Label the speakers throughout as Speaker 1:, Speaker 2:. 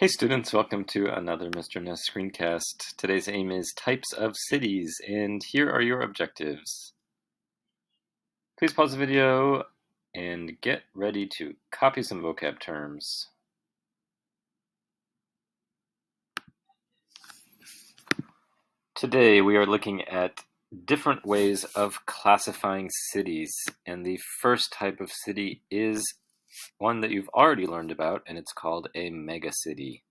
Speaker 1: Hey students, welcome to another Mr. Ness screencast. Today's aim is types of cities, and here are your objectives. Please pause the video and get ready to copy some vocab terms. Today we are looking at different ways of classifying cities, and the first type of city is one that you've already learned about, and it's called a megacity.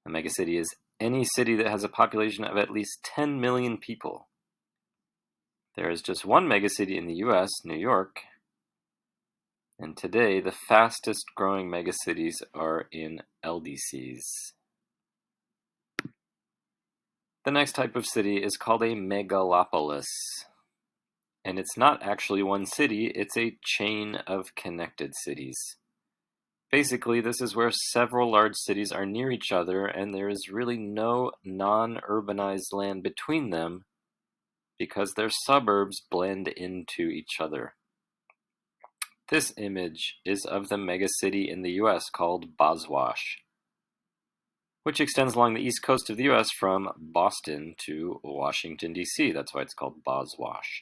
Speaker 1: A megacity is any city that has a population of at least 10 million people. There is just one megacity in the US, New York, and today the fastest growing megacities are in LDCs. The next type of city is called a megalopolis, and it's not actually one city, it's a chain of connected cities. Basically, this is where several large cities are near each other and there is really no non-urbanized land between them because their suburbs blend into each other. This image is of the megacity in the US called Boswash, which extends along the east coast of the US from Boston to Washington, D.C. That's why it's called Boswash.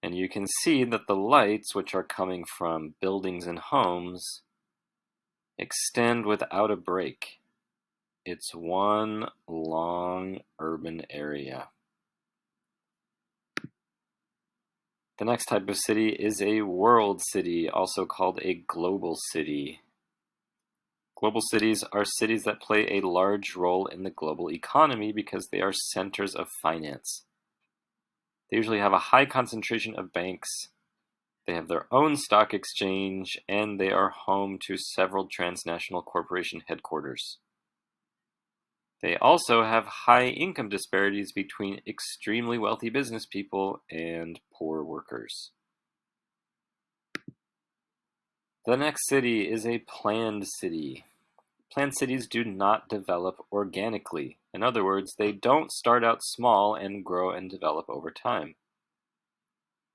Speaker 1: And you can see that the lights, which are coming from buildings and homes, extend without a break. It's one long urban area. The next type of city is a world city, also called a global city. Global cities are cities that play a large role in the global economy because they are centers of finance. They usually have a high concentration of banks, they have their own stock exchange, and they are home to several transnational corporation headquarters. They also have high income disparities between extremely wealthy business people and poor workers. The next city is a planned city. Planned cities do not develop organically. In other words, they don't start out small and grow and develop over time.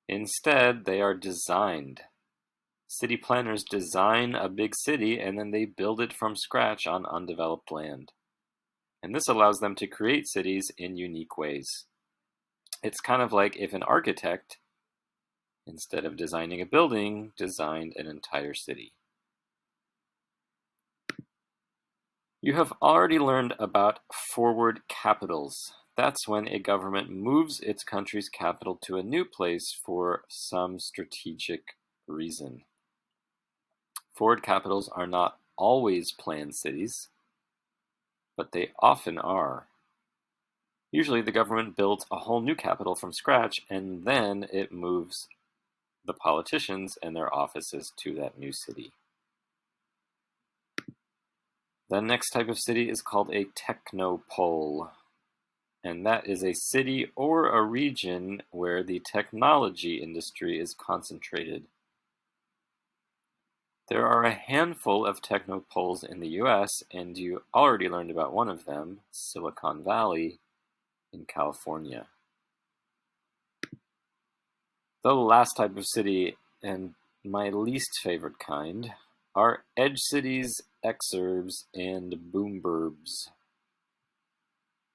Speaker 1: Instead, they are designed. City planners design a big city and then they build it from scratch on undeveloped land. And this allows them to create cities in unique ways. It's kind of like if an architect, instead of designing a building, designed an entire city. You have already learned about forward capitals. That's when a government moves its country's capital to a new place for some strategic reason. Forward capitals are not always planned cities, but they often are. Usually the government builds a whole new capital from scratch and then it moves the politicians and their offices to that new city. The next type of city is called a technopole, and that is a city or a region where the technology industry is concentrated. There are a handful of technopoles in the US, and you already learned about one of them, Silicon Valley in California. The last type of city, and my least favorite kind, are edge cities, exurbs, and boomburbs.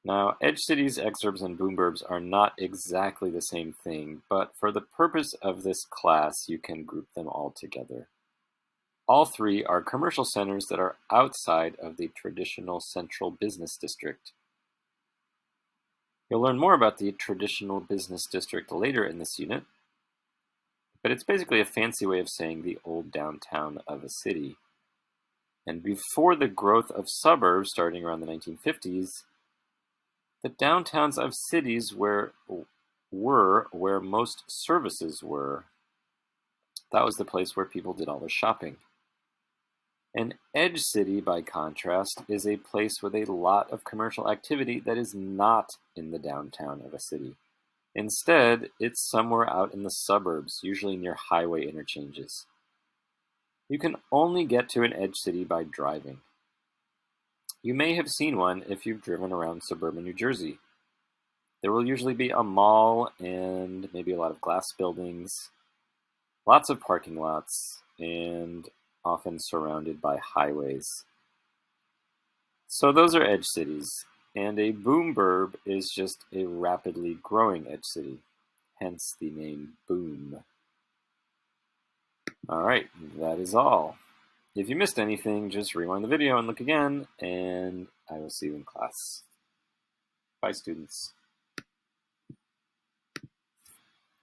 Speaker 1: Now, edge cities, exurbs, and boomburbs are not exactly the same thing, but for the purpose of this class, you can group them all together. All three are commercial centers that are outside of the traditional central business district. You'll learn more about the traditional business district later in this unit, but it's basically a fancy way of saying the old downtown of a city. And before the growth of suburbs starting around the 1950s, the downtowns of cities were where most services were. That was the place where people did all their shopping. An edge city, by contrast, is a place with a lot of commercial activity that is not in the downtown of a city. Instead, it's somewhere out in the suburbs, usually near highway interchanges. You can only get to an edge city by driving. You may have seen one if you've driven around suburban New Jersey. There will usually be a mall and maybe a lot of glass buildings, lots of parking lots, and often surrounded by highways. So those are edge cities, and a boom burb is just a rapidly growing edge city, hence the name Boom. Alright, that is all. If you missed anything, just rewind the video and look again, and I will see you in class. Bye, students.